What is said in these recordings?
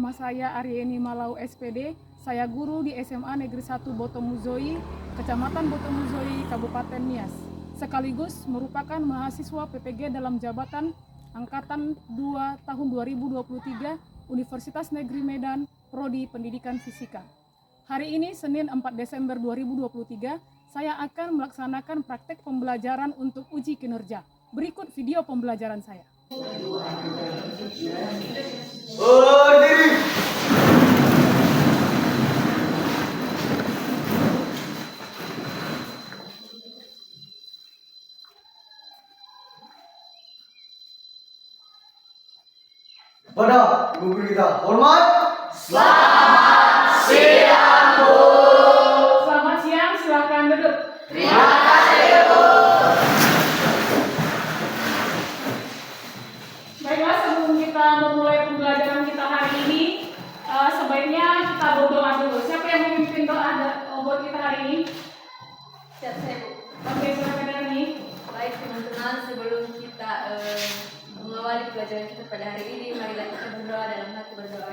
nama saya Aryeni Malau SPD. Saya guru di SMA Negeri 1 Botomuzoi, Kecamatan Botomuzoi, Kabupaten Nias. Sekaligus merupakan mahasiswa PPG dalam jabatan Angkatan 2 tahun 2023 Universitas Negeri Medan, Prodi Pendidikan Fisika. Hari ini Senin 4 Desember 2023, saya akan melaksanakan praktek pembelajaran untuk uji kinerja. Berikut video pembelajaran saya. Berdiri. Pada ibu guru kita hormat. Selamat siang, Bu. Selamat siang, silakan duduk. Terima kasih, Bu. Baiklah, sebelum kita memulai pembelajaran kita hari ini, sebaiknya kita berdoa dulu. Siapa yang memimpin doa buat kita hari ini? Siap saya, Bu. Oke, silakan Dani. Baik teman-teman, sebelum kita mengawali pelajaran kita pada hari ini, marilah kita berdoa dalam hati berdoa.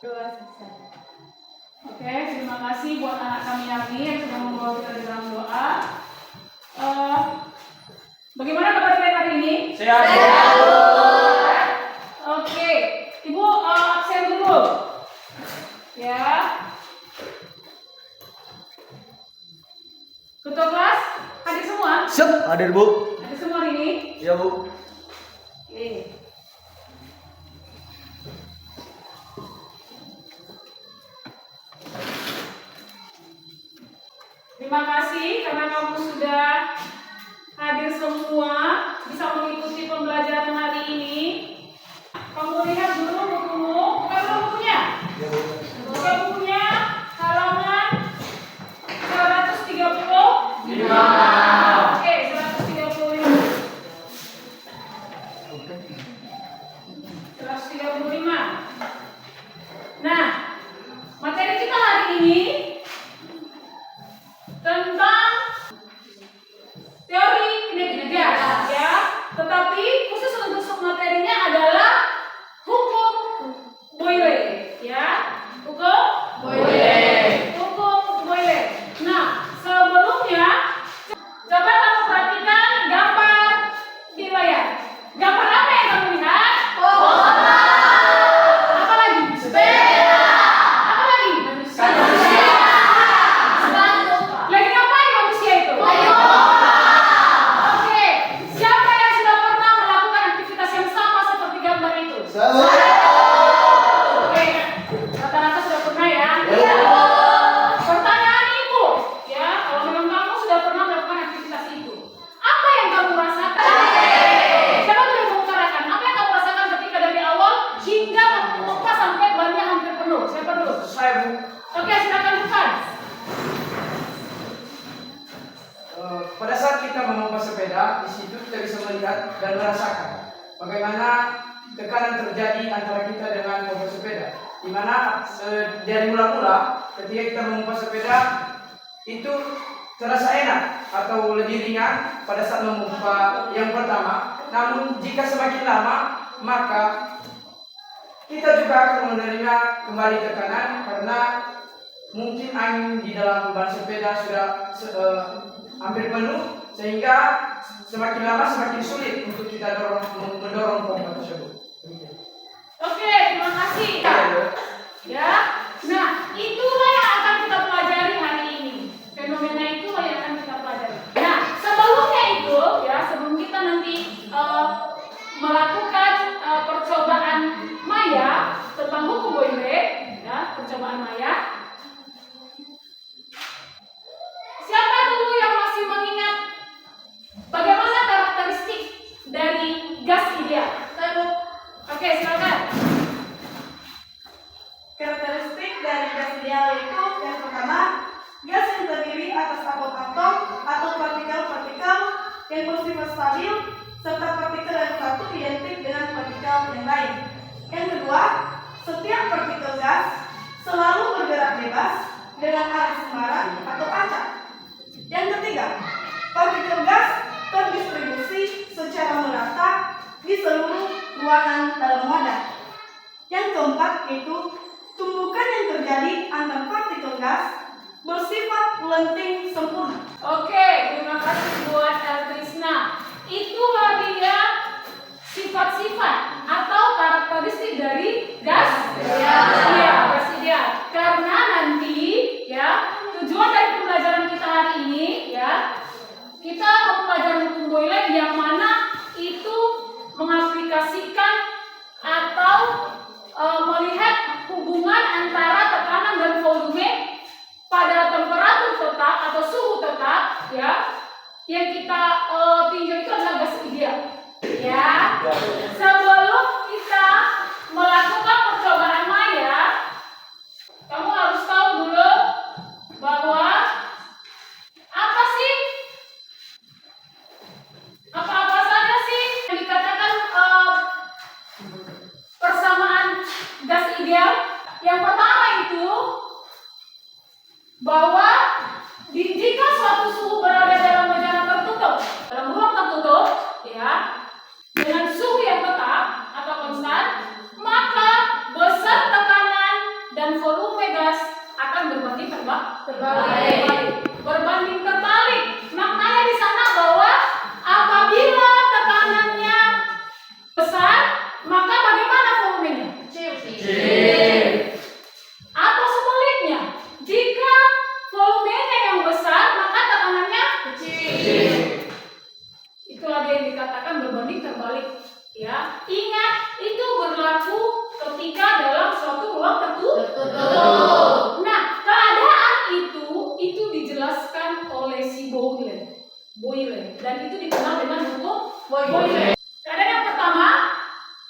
Doa selesai. Oke, terima kasih buat anak kami Yarni yang sudah membawa kita di dalam doa. Bagaimana kabar kalian hari ini? Sehat. Oke, Ibu absen dulu. Ya. Ketua kelas, hadir semua? Siap, hadir Bu. Hadir semua hari ini? Iya Bu. Oke. Terima kasih karena kamu sudah hadir semua, bisa mengikuti pembelajaran hari ini. Kamu lihat dulu bukumu, buka dulu bukunya. Iya Bu. Buka bukunya, halaman 135. Oke, 135. 135. Nah, materi kita hari ini tentang teori kinetika ya, tetapi khusus untuk materinya adalah hukum Boyle ya, hukum Boyle. Nah, sebelumnya coba kamu perhatikan gambar di layar. Gambar apa yang kamu lihat? Apa lagi? Sepeda. Apa lagi? Manusia. Lagi ngapain manusia itu? Oke, siapa yang sudah pernah melakukan aktivitas yang sama seperti gambar itu? Oke, rata-rata sudah pernah ya? Iya. Pertanyaan ibu, ya, kalau memang kamu sudah pernah melakukan aktivitas itu, apa yang kamu rasakan? Siapa dulu yang mengutarakan? Apa yang kamu rasakan ketika dari awal hingga kamu membuka sampai bannya hampir penuh? Siapa dulu? Saya Bu. Oke, silakan buka. Pada saat kita memompa sepeda, di situ kita bisa melihat dan merasakan bagaimana tekanan terjadi antara kita dengan mobil sepeda. Di mana dari mula-mula ketika kita memompa sepeda itu terasa enak atau lebih ringan pada saat memompa yang pertama. Namun jika semakin lama maka kita juga akan menerima kembali tekanan karena mungkin angin di dalam ban sepeda sudah hampir penuh, sehingga semakin lama semakin sulit untuk kita mendorong pompa tersebut. Oke, terima kasih. Ya, nah itulah yang akan kita pelajari hari ini. Fenomena itulah yang akan kita pelajari. Nah, sebelumnya itu, ya, sebelum kita nanti melakukan percobaan maya tentang hukum Boyle, ya, percobaan maya. Siapa dulu yang masih mengingat bagaimana karakteristik dari gas ideal? Oke, silakan. Karakteristik dari gas ideal itu yang pertama, gas yang terdiri atas atom-atom atau partikel-partikel yang bersifat stabil serta partikel yang satu identik dengan partikel yang lain. Yang kedua, setiap partikel gas selalu bergerak bebas dengan arah sembarang atau acak. Yang ketiga, partikel gas terdistribusi secara merata di seluruh ruangan dalam wadah. Yang keempat yaitu tumbukan yang terjadi antar partikel gas bersifat lenting sempurna. Oke, terima kasih buat Eltrisna. Itulah dia sifat-sifat atau karakteristik dari gas. Iya, gas ideal. Karena nanti ya tujuan dari pembelajaran kita hari ini ya kita mempelajari hukum Boyle yang mana itu mengaplikasikan atau melihat hubungan antara tekanan dan volume pada temperatur tetap atau suhu tetap ya yang kita tinjau itu adalah gas ideal ya. Sebelum kita melakukan percobaan maya kamu harus tahu dulu bahwa apa saja sih yang dikatakan persamaan gas ideal. Yang pertama itu bahwa jika suatu suhu berada dalam bejana tertutup, dalam ruang tertutup, ya, dengan suhu yang tetap atau konstan, maka besar tekanan dan volume gas akan berbanding terbalik. Berbanding terbalik. Maknanya di sana bahwa apabila tekanannya besar, maka bagaimana volumenya? Atau sebaliknya, jika volumenya yang besar, maka tekanannya kecil. Itulah dia yang dikatakan berbanding terbalik. Ya, ingat itu berlaku ketika dalam suatu ruang tertutup. Nah, keadaan itu dijelaskan oleh si Boyle, dan itu dikenal dengan hukum Boyle. Keadaan yang pertama,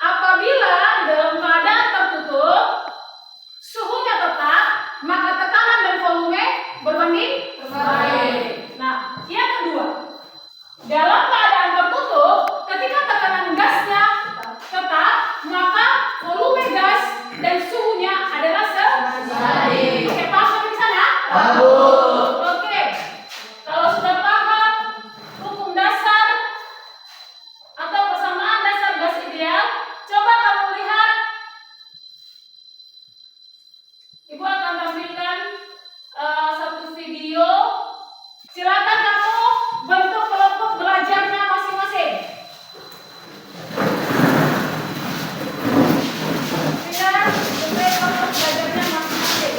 apabila di dalam keadaan tertutup suhunya tetap, maka tekanan dan volume berbanding terbalik. Nah, yang kedua, dalam keadaan tertutup, ketika tekanan gasnya tetap, maka volume gas dan suhunya adalah sebalik. Oke, paham sampai di sana? Oke. Kalau sudah paham hukum dasar atau persamaan dasar gas ideal, coba kamu lihat. Ibu akan tampilkan satu video. Silakan kamu bentuk kelompok belajarnya masing-masing. Silakan bentuk kelompok belajarnya masing-masing.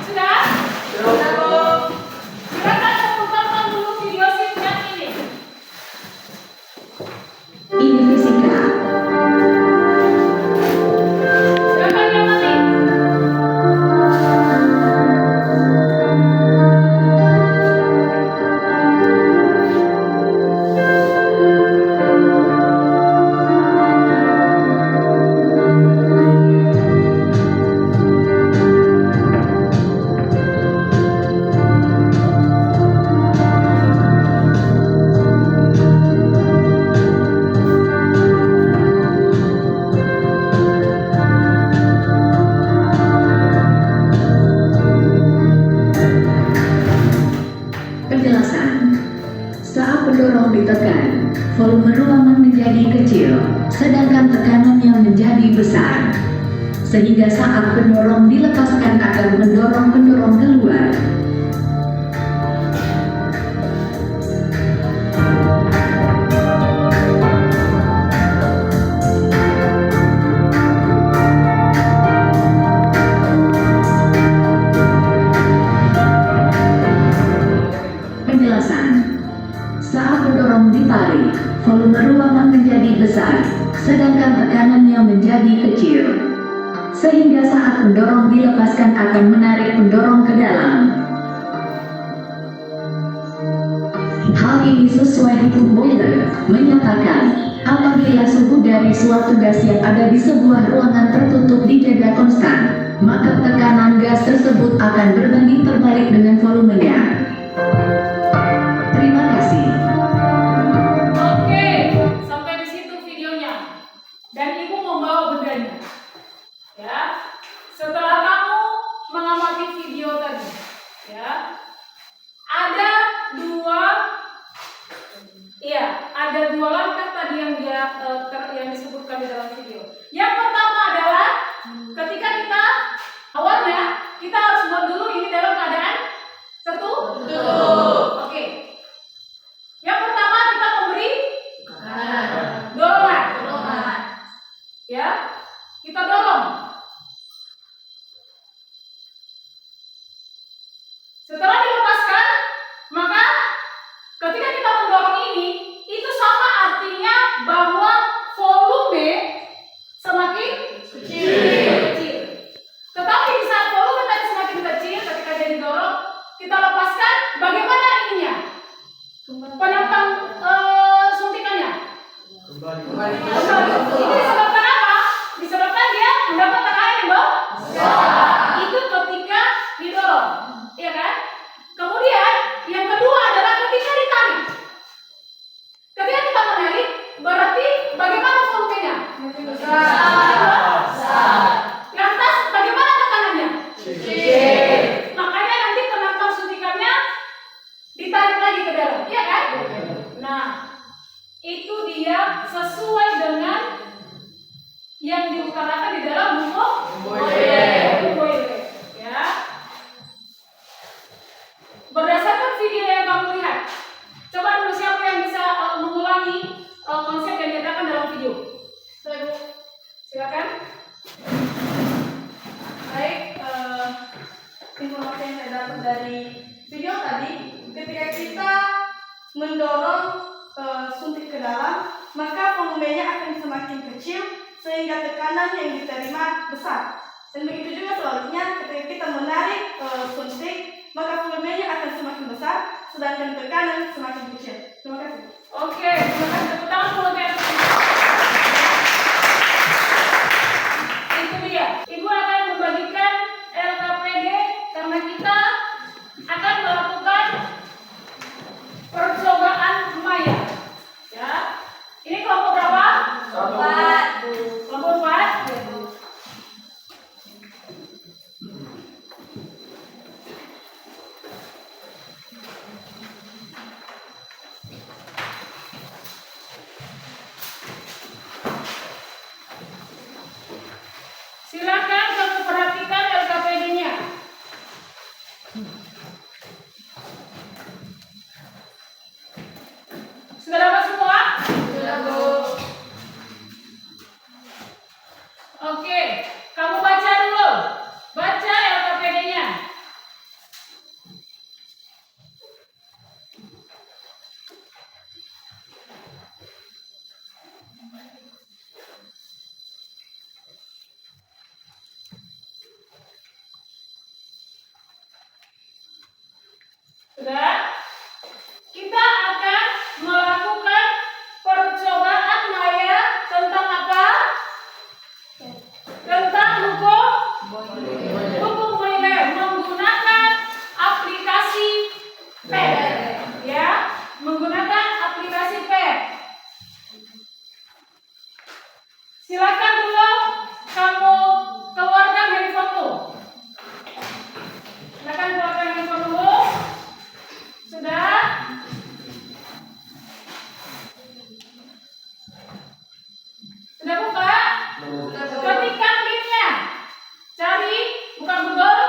Sudah? Silakan putarkan dulu video singkat ini. Ini fisika. Silakan yang nanti. Penjelasan. Saat pendorong ditekan, volume ruangan menjadi kecil, sedangkan tekanannya menjadi besar. Sehingga saat pendorong dilepaskan akan mendorong pendorong keluar. Penjelasan. Saat pendorong ditarik, volume ruangan menjadi besar, sedangkan tekanannya menjadi kecil. Sehingga saat pendorong dilepaskan akan menarik pendorong ke dalam. Hal ini sesuai hukum Boyle, menyatakan, apabila suhu dari suatu gas yang ada di sebuah ruangan tertutup dijaga konstan, maka tekanan gas tersebut akan berbanding terbalik dengan volumenya. Terima kasih. Oke, sampai di situ videonya. Dan ibu membawa bendanya. Ya. Setelah kamu mengamati video tadi, ya. sudah yang disebutkan di dalam video. Yang pertama adalah ketika kita awalnya kita harus buat dulu ini dalam keadaan tertutup. Oke. Yang pertama kita memberi dorongan. Ya, kita dorong. Setelah dilepaskan, maka ketika kita mendorong ini, itu sama artinya bahwa volume semakin kecil. Tetapi di saat volume tadi semakin kecil, ketika dia didorong, kita lepaskan, bagaimana ininya? Penampang suntikannya? Kembali. Ini disebabkan apa? Disebabkan dia mendapatkan air yang besar. Itu ketika didorong, iya kan? Kemudian yang kedua adalah ketika ditarik. Ketika kita menarik, berarti bagaimana volumenya? Besar. Lantas bagaimana tekanannya? Kecil. Makanya nanti penampang suntikannya ditarik lagi ke dalam, iya kan? Nah, itu dia sesuai dengan yang diutarakan di dalam buku Boyle. Ya. Berdasarkan video yang kamu lihat, coba dulu siapa yang bisa mengulangi konsep yang diadakan dalam video. Saya, Bu. Silakan. Baik, informasi yang saya dapat dari video tadi, ketika kita mendorong suntik ke dalam, maka volumenya akan semakin kecil sehingga tekanan yang diterima besar. Dan begitu juga sebaliknya, ketika kita menarik suntik, maka volumenya akan semakin besar, sedangkan tekanan semakin kecil. Terima kasih. Oke, terima kasih. Tepuk tangan dulu, Ken. Itu dia. Ibu akan membagikan LKPD karena kita akan melakukan percobaan maya. Ya. Ini kelompok berapa? 4. Kelompok 4. Silakan kamu perhatikan LKPD-nya. Sudah dapat semua? Sudah, Bu. Oke, kamu baca dulu. Baca LKPD-nya. Sudah? Kita akan melakukan percobaan maya tentang apa? Tentang hukum Boyle menggunakan aplikasi PET. Ya, menggunakan aplikasi PET. Silakan dulu kamu keluarkan handphonemu. Silakan keluarkan handphonemu. Sudah? Sudah buka? Ketikkan linknya. Cari, buka Google,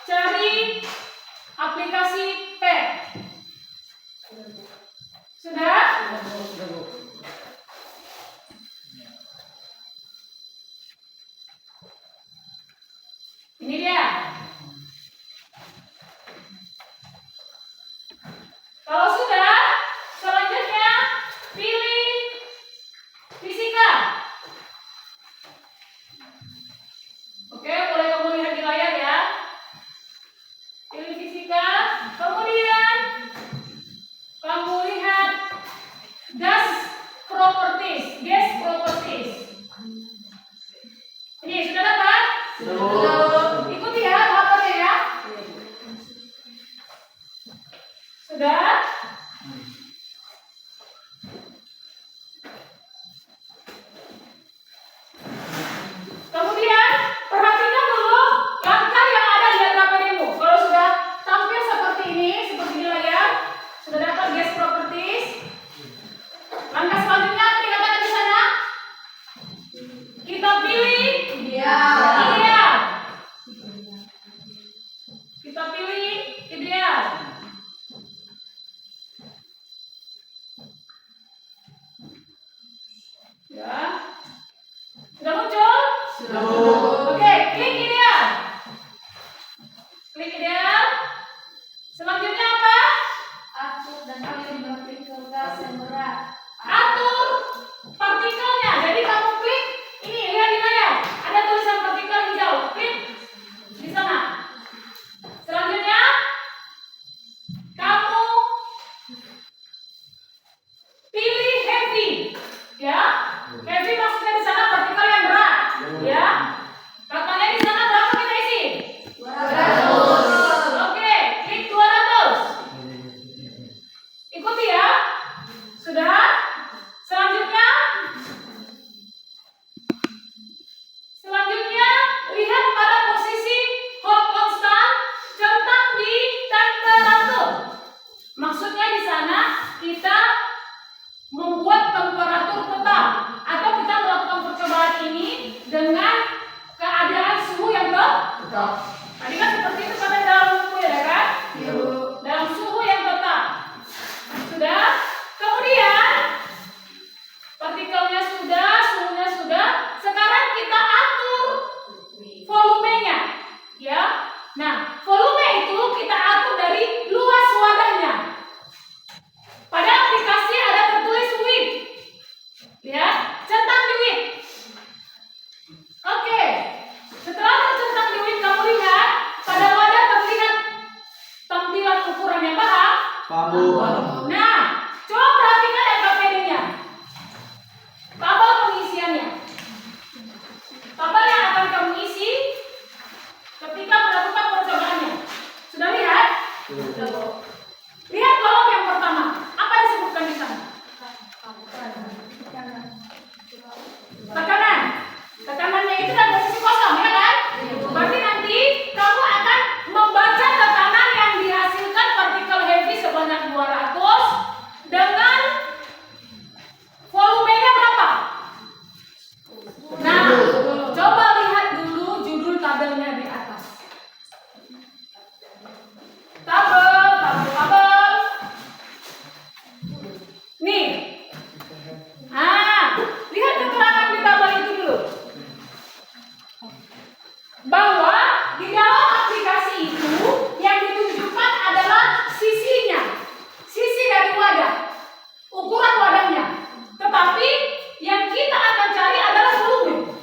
cari aplikasi PET. Sudah? Ini dia. Kalau sudah, selanjutnya pilih fisika. Oke, boleh kamu lihat di layar ya. Pilih fisika, kemudian kamu lihat gas properties. Ini sudah dapat? Sudah. Ikuti ya, tahapannya ya. Sudah? Pabu. Nah, coba perhatikan LKPD-nya. Tabel pengisiannya. Tabel yang akan kamu isi ketika melakukan percobaannya. Sudah lihat? Lihat kolom yang pertama. Apa disebutkan di sana? Tekanan. Tekanannya itu ada posisi kosong, ya kan? Berarti nanti kamu akan membaca tekanan yang dihasilkan partikel heavy sebanyak 200 dengan volumenya berapa? Nah, coba lihat dulu judul tabelnya di atas. Tabel. Nih. Lihat keterangan di tabel itu dulu. Bahwa di dalam aplikasi itu yang ditunjukkan adalah sisinya. Sisi dari wadah. Ukuran wadahnya. Tetapi yang kita akan cari adalah volume.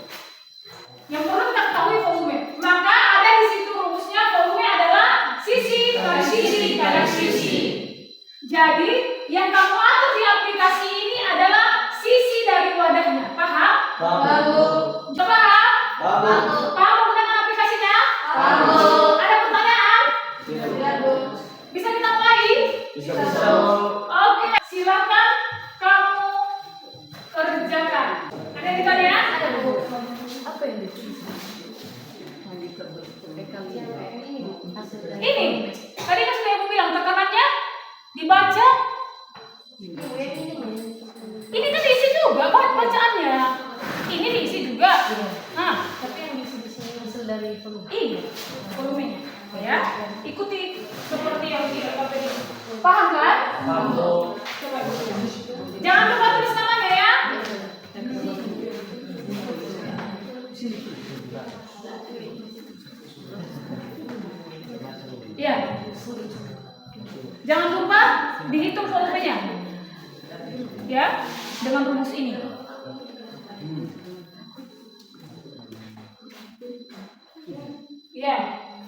Yang perlu kita ketahui volume. Maka ada di situ rumusnya, volume adalah sisi per sisi kali sisi. Jadi yang kamu atur di aplikasi ini adalah sisi dari wadahnya. Paham? Pabu. Coba paham? Pabu. Paham menggunakan aplikasinya? Ada pertanyaan? Bisa kita mulai? Bisa. Oke, silakan kamu kerjakan. Ada yang ditanya? Apa yang ini? Tadi kan sudah ibu bilang tekanannya dibaca. Ini kan diisi juga bacaannya. Ini diisi juga. Nah, Tapi yang diisi di sini hasil dari volume. iya, volumenya. Ya, ikuti seperti yang di LKPD. Paham kan? Pabu. Coba. Jangan lupa tulis namanya ya. Ya. Jangan lupa dihitung volumenya. Ya, dengan rumus ini. Ya,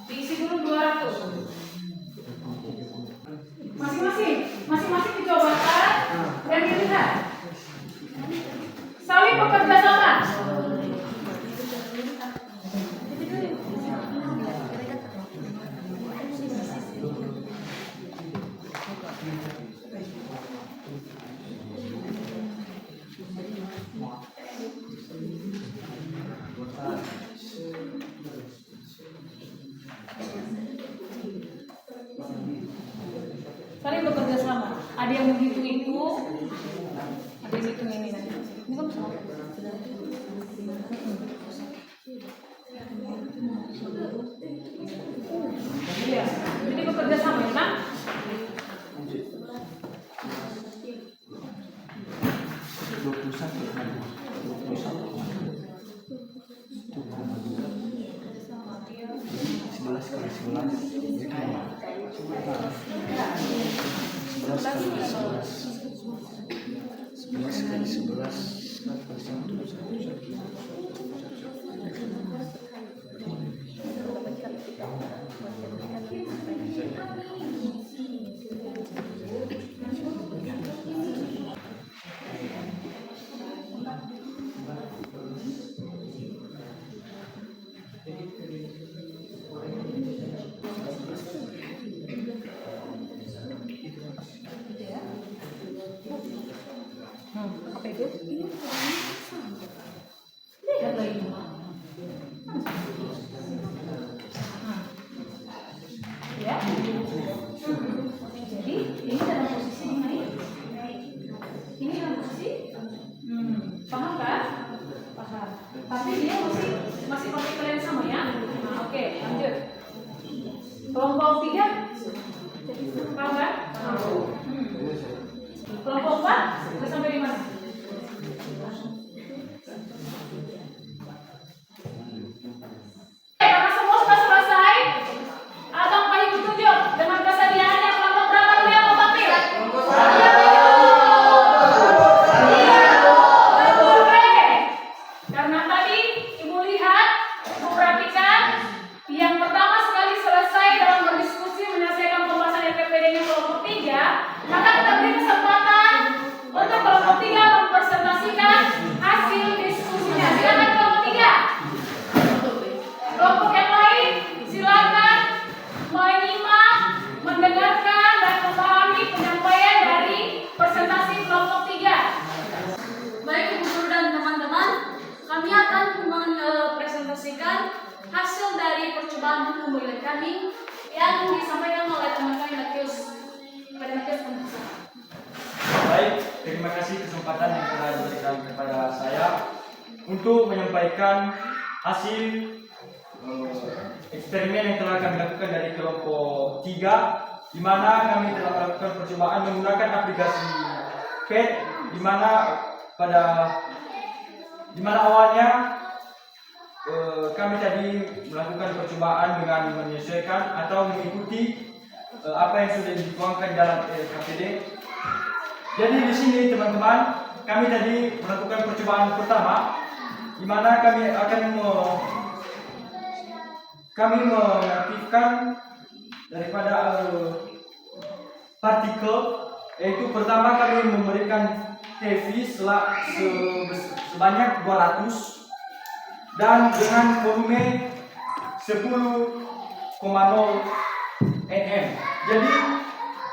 diisi dulu 200. Masing-masing dicobakan dan dilihat. Saling bekerja sama. Saling bekerja sama. Ada yang menghitung itu, ada yang hitung ini nanti. Ini kan sama. Iya, jadi bekerja sama ya, Pak? Apa itu? Lihat lagi. Ya. Jadi ini dalam posisi di mana? Ini dalam posisi. Paham kan? Paham. Tapi dia masih partikel yang sama ya. Nah, oke, lanjut. Kelompok 3. Paham kan? Kelompok 4 sudah sampai di mana? Karena semua sudah selesai, Abang Pahit tunjuk dengan kesediaannya kelompok berapa dulu yang mau tampil? Oke. Karena tadi Ibu lihat, Ibu perhatikan, yang pertama sekali selesai dalam berdiskusi maka kita beri kesempatan untuk kelompok 3 mempresentasikan hasil diskusinya. Silakan kelompok 3. Kelompok yang lain silakan menyimak, mendengarkan dan memahami penyampaian dari presentasi kelompok 3. Baik Ibu Guru dan teman-teman, kami akan mempresentasikan hasil dari percobaan hukum wilayah kami yang disampaikan oleh teman kami Matius Penusa. Baik, terima kasih kesempatan yang telah diberikan kepada saya untuk menyampaikan hasil eksperimen yang telah kami lakukan dari kelompok 3, di mana kami telah melakukan percobaan menggunakan aplikasi PET, di mana awalnya kami tadi melakukan percobaan dengan menyesuaikan atau mengikuti apa yang sudah dituangkan dalam KPD. Jadi di sini teman-teman, kami tadi melakukan percobaan pertama, di mana kami akan mengaktifkan daripada partikel, yaitu pertama kami memberikan heavy sebanyak 200 dan dengan volume 10,0 nm. Jadi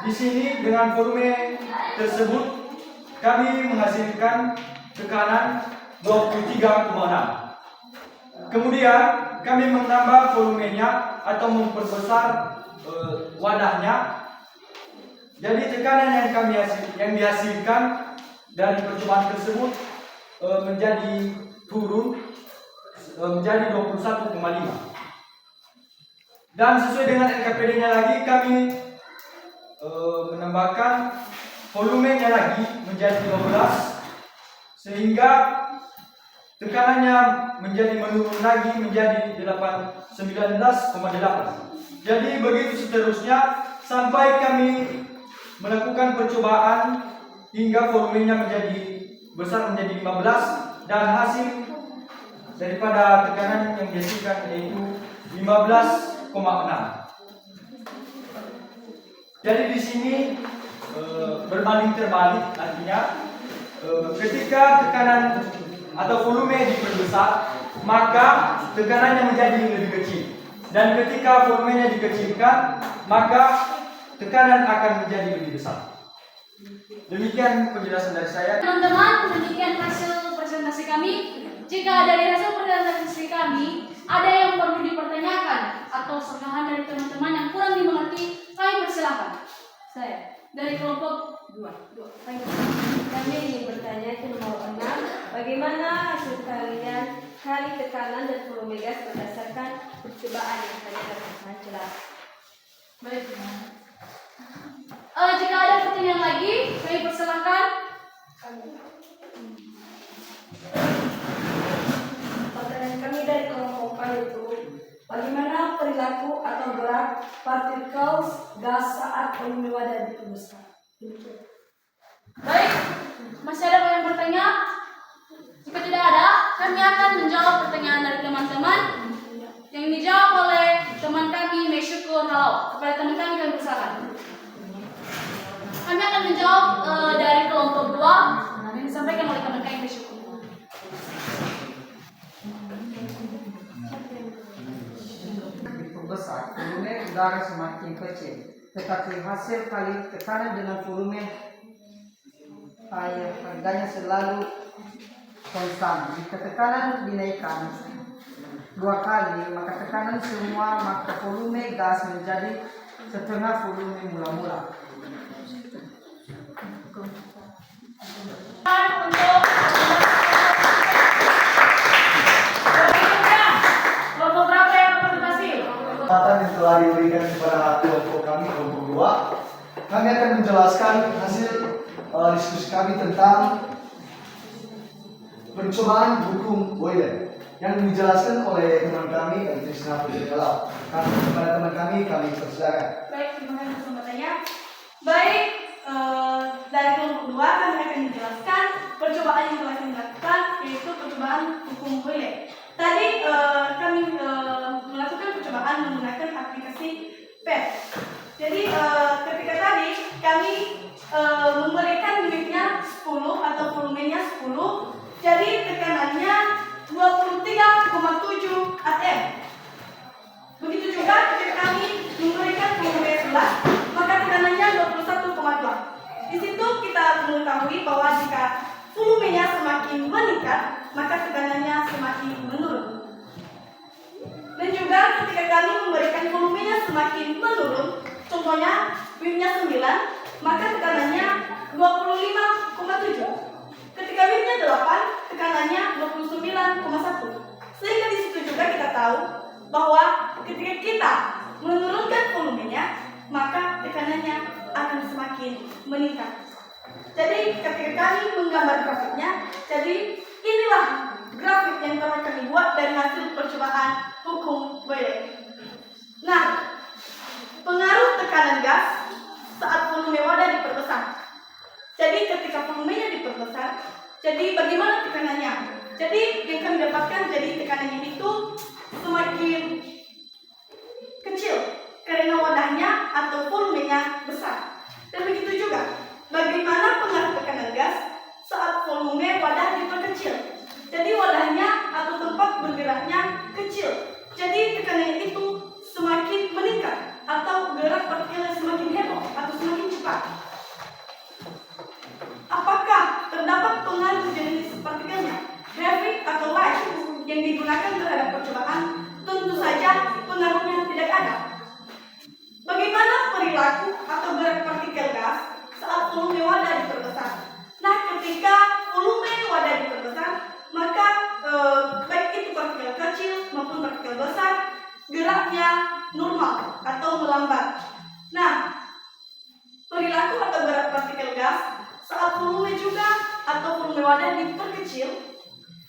di sini dengan volume tersebut kami menghasilkan tekanan 23,6. Kemudian kami menambah volumenya atau memperbesar wadahnya. Jadi tekanan yang dihasilkan dari percobaan tersebut menjadi turun menjadi 21,5. Dan sesuai dengan NKPD-nya lagi kami menambahkan volumenya lagi menjadi 12 sehingga tekanannya menjadi menurun lagi menjadi 19,8. Jadi begitu seterusnya sampai kami melakukan percobaan hingga volumenya menjadi besar menjadi 15 dan hasil daripada tekanan yang dihasilkan yaitu 15,6. Jadi di sini berbanding terbalik, artinya ketika tekanan atau volume diperbesar maka tekanannya menjadi lebih kecil, dan ketika volumenya dikecilkan maka tekanan akan menjadi lebih besar. Demikian penjelasan dari saya. Teman-teman, demikian hasil presentasi kami. Jika dari hasil presentasi kami ada yang perlu dipertanyakan atau sanggahan dari teman-teman yang kurang dimengerti, kami persilakan. Saya dari kelompok 2. Kami ingin bertanya ke nomor 6, bagaimana hasil kalian kali tekanan dan volume gas berdasarkan percobaan yang tadi katakan jelas. Baik. Jika ada pertanyaan lagi, kami persilakan. Pertanyaan kami dari kelompok itu, bagaimana perilaku atau gerak partikel gas saat volume wadah dihembuskan? Baik, masih ada yang bertanya? Jika tidak ada, kami akan menjawab pertanyaan dari teman-teman yang dijawab oleh teman kami Mesyukur Halau. Kepada teman kami persilakan. Kami akan menjawab dari kelompok 2 yang disampaikan oleh teman kami Mesyukur. Besar, volume udara semakin kecil, tetapi hasil kali tekanan dengan volume harganya selalu konstan. Jika tekanan dinaikkan 2 kali, maka tekanan semua, maka volume gas menjadi setengah volume mula-mula. Untuk kelompok berapa yang representasi? Kesempatan yang telah diberikan kepada kelompok kami, kelompok 2, kami akan menjelaskan hasil diskusi kami tentang percobaan hukum Boyle yang dijelaskan oleh teman kami Trisna Putri Galau. Kepada teman kami persilakan. Baik, terima kasih atas bertanya. Baik, dari kelompok 2 kami akan menjelaskan percobaan yang telah kami lakukan, yaitu percobaan hukum Boyle. Tadi kami melakukan percobaan menggunakan aplikasi PET. Jadi ketika tadi kami 10, jadi tekanannya 23,7 atm. Begitu juga ketika kami memberikan volume 11, maka tekanannya 21,2. Di situ kita mengetahui bahwa jika volumenya semakin meningkat, maka tekanannya semakin menurun. Dan juga ketika kami memberikan volumenya semakin menurun, contohnya WIP-nya 9, maka tekanannya 25,7. Ketika WIP-nya 8, tekanannya 29,1. Sehingga di situ juga kita tahu bahwa ketika kita menurunkan volumenya, maka tekanannya akan semakin meningkat. Jadi ketika kami menggambar grafiknya, jadi inilah grafik yang telah kami buat dari hasil percobaan hukum Boyle. Nah, pengaruh tekanan gas saat volume wadah diperbesar. Jadi ketika volumenya diperbesar, jadi bagaimana tekanannya? Jadi yang kami dapatkan, jadi tekanannya itu semakin kecil karena wadahnya atau volumenya besar. Dan begitu juga bagaimana pengaruh tekanan gas saat volume wadah diperkecil. Jadi wadahnya atau tempat bergeraknya kecil. Jadi tekanannya itu semakin meningkat atau gerak partikelnya semakin heboh atau semakin cepat. Apakah terdapat pengaruh jenis partikelnya, heavy atau light, yang digunakan terhadap percobaan? Tentu saja pengaruhnya tidak ada. Bagaimana perilaku atau gerak partikel gas saat volume wadah diperbesar? Nah, ketika volume wadah diperbesar, maka baik itu partikel kecil maupun partikel besar, geraknya normal atau melambat. Nah, perilaku atau gerak partikel gas saat volume juga atau volume wadah diperkecil,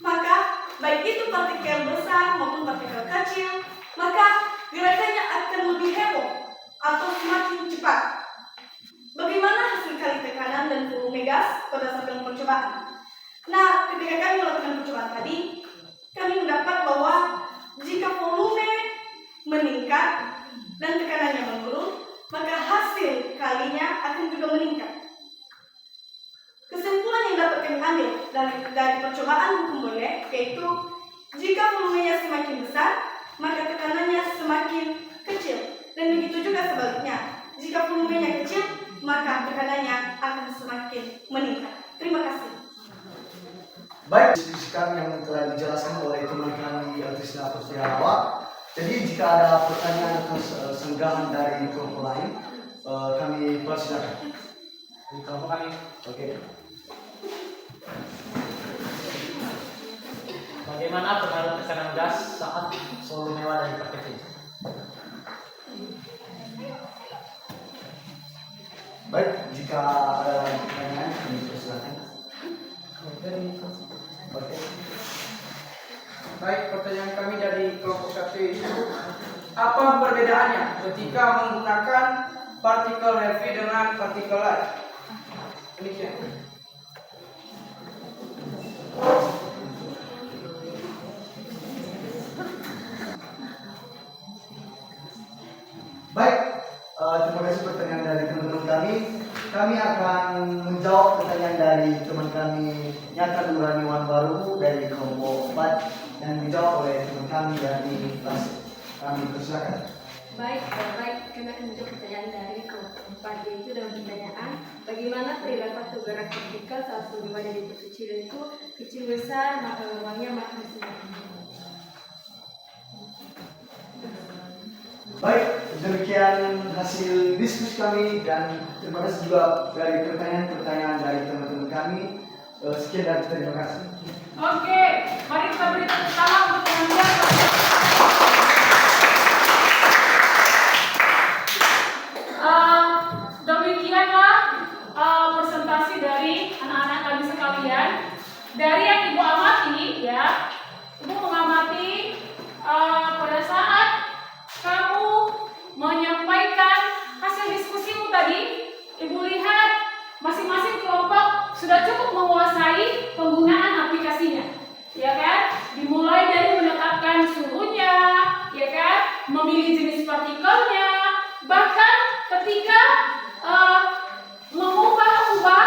maka baik itu partikel besar maupun partikel kecil, maka gerakannya akan lebih heboh atau semakin cepat. Bagaimana hasil kali tekanan dan volume gas berdasarkan percobaan? Nah, ketika kami melakukan percobaan tadi, kami mendapat bahwa jika volume meningkat dan tekanannya menurun, maka hasil kalinya akan juga meningkat. Kesimpulan yang dapat kami ambil dari percobaan hukum Boyle yaitu jika volumenya semakin besar, maka tekanannya semakin kecil. Dan begitu juga sebaliknya, jika volumenya kecil, maka tekanannya akan semakin meningkat. Terima kasih. Baik, diskusi kami yang telah dijelaskan oleh teman kami Trisna Pustiawa. Jadi jika ada pertanyaan atau senggahan dari kelompok lain, kami persilakan. Di kelompok kami. Oke. Bagaimana pengaruh tekanan gas saat volume wadah diperkecil? Baik, jika ada pertanyaan, kami persilakan. Oke. Baik, pertanyaan kami dari kelompok 1 itu, apa perbedaannya ketika menggunakan partikel heavy dengan partikel light? Demikian. Baik, terima kasih pertanyaan dari teman-teman kami. Kami akan menjawab pertanyaan dari teman kami Nyata Nuraniwan Baru dari kelompok 4 yang dijawab oleh teman kami dari kelas kami. Persilakan. Baik, kami akan menjawab pertanyaan dari kelompok 4, yaitu dalam pertanyaan bagaimana perilaku atau gerak partikel saat volume wadah diperkecil itu kecil besar, maka ruangnya makin semakin. Baik, demikian hasil diskusi kami dan terima kasih juga dari pertanyaan-pertanyaan dari teman-teman kami. Sekian dan terima kasih. Oke, mari kita beri tepuk tangan untuk pengajian. Demikianlah presentasi dari anak-anak kami sekalian. Dari yang Ibu amati, ya, Ibu mengamati pada saat kamu menyampaikan hasil diskusimu tadi, Ibu lihat masing-masing kelompok sudah cukup menguasai penggunaan aplikasinya, ya kan? Dimulai dari menetapkan suhunya, ya kan? Memilih jenis partikelnya, bahkan ketika mengubah-ubah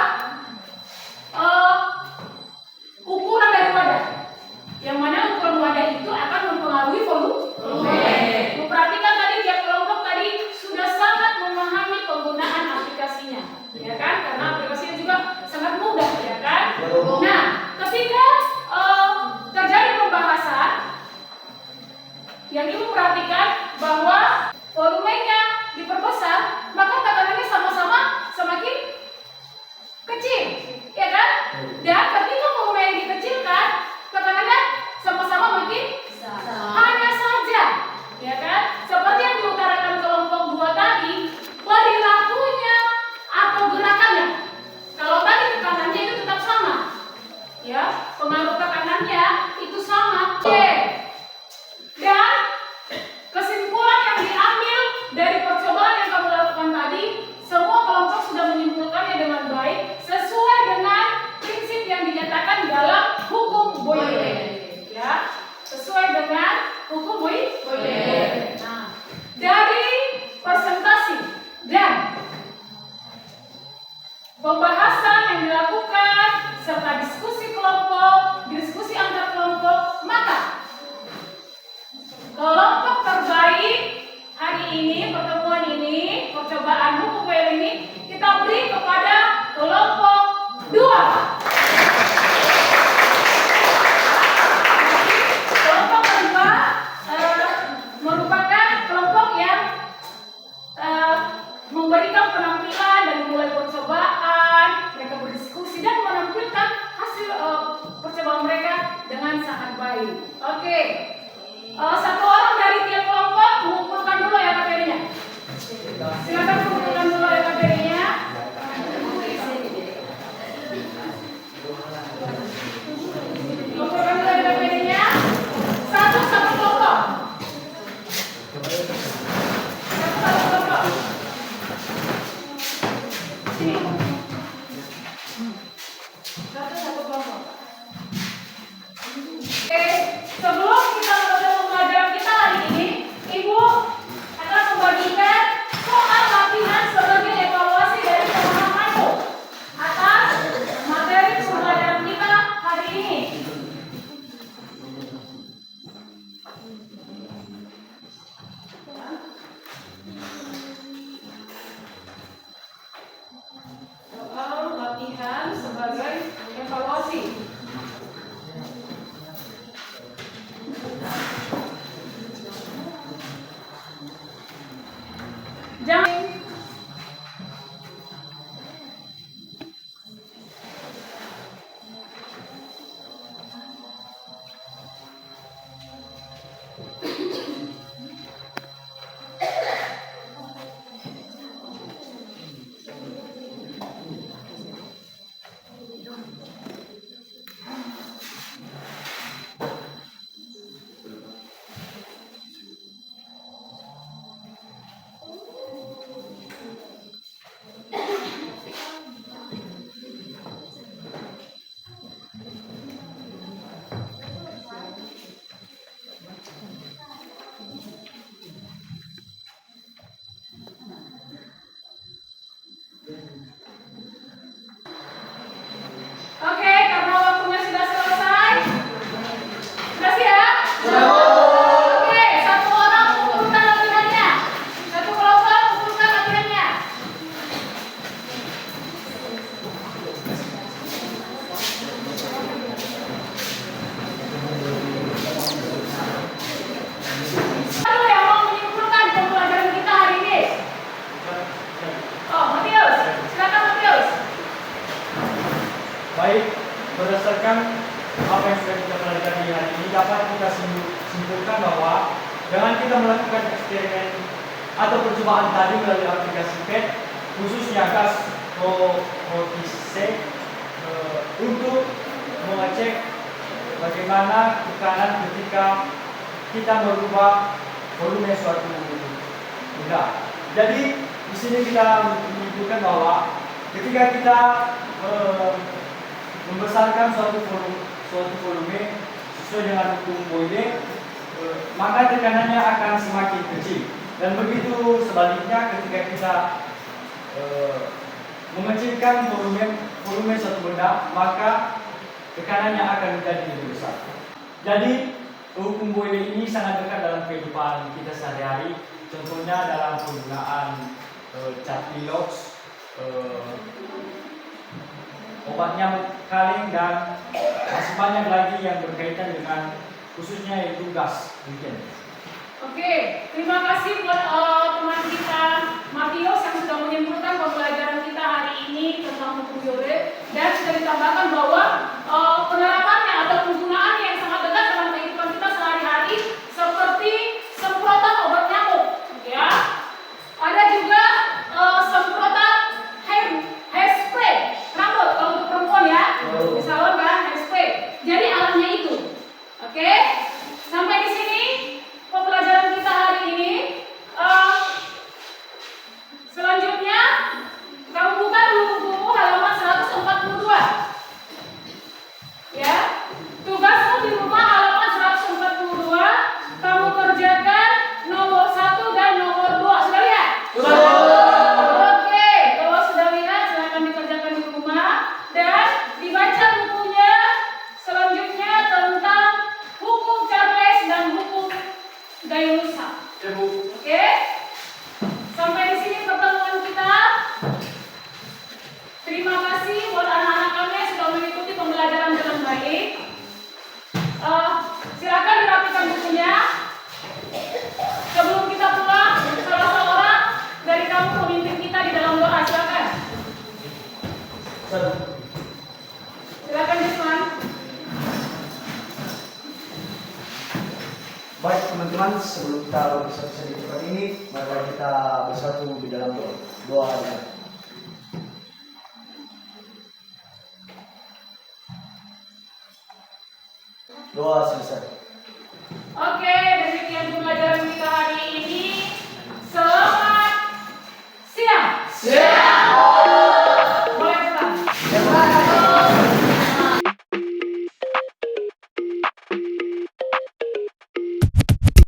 pembahasan yang dilakukan serta diskusi kelompok, diskusi antar kelompok, maka kelompok terbaik hari ini, pertemuan ini, percobaan buku PL ini kita beri kepada kelompok 2. Kelompok kedua merupakan kelompok yang memberikan penampilan dari mulai percobaan, mereka berdiskusi dan menampilkan hasil percobaan mereka dengan sangat baik. Oke. Satu orang dari tiap kelompok mengumpulkan dulu ya materinya. Silakan kumpulkan dulu ya materinya. Kumpulkan dulu ya materinya. Satu kelompok. Satu kelompok. Sini. Satu kelompok. Oke, sebelum kita mulai pembelajaran kita hari ini, Ibu akan membagikan soal latihan sebagai evaluasi dari pemahamanmu atas materi pembelajaran kita hari ini. Soal latihan sebagai evaluasi. Jangan Oke, karena waktunya sudah selesai. Sudah siap? Oke, satu orang kumpulkan latihannya. Satu kelompok kumpulkan latihannya. Siapa yang mau menyimpulkan pembelajaran kita hari ini? Oh, Matius. Silakan Matius. Baik, berdasarkan apa yang sudah kita pelajari hari ini, dapat kita simpulkan bahwa dengan kita melakukan eksperimen atau percobaan tadi melalui aplikasi PET, khususnya gas Protise, untuk mengecek bagaimana tekanan ketika kita merubah volume suatu benda. Jadi di sini kita menyimpulkan bahwa ketika kita membesarkan suatu volume sesuai dengan hukum Boyle, maka tekanannya akan semakin kecil. Dan begitu sebaliknya ketika kita mengecilkan volume satu benda, maka tekanannya akan menjadi lebih besar. Jadi hukum Boyle ini sangat dekat dalam kehidupan kita sehari-hari. Contohnya dalam penggunaan cat pilox, obat nyamuk kaleng, dan masih banyak lagi yang berkaitan dengan khususnya yaitu gas mungkin. Oke, terima kasih buat teman kita Matius yang sudah menyimpulkan pembelajaran kita hari ini tentang hukum Boyle, dan sudah ditambahkan bahwa penerapannya atau penggunaannya yang sangat dekat dalam kehidupan kita sehari-hari seperti semprotan obat nyamuk, ya. Ada juga semprotan hairspray rambut kalau untuk perempuan ya, di salon kan hairspray. Jadi alatnya itu, oke. Sampai di sini pembelajaran kita hari ini. Selanjutnya kamu buka dulu buku halaman 142. Silakan Desman. Baik teman-teman, sebelum kita bersatu di tempat ini, mari kita bersatu di dalam doa. Doa selesai. Oke, demikian pembelajaran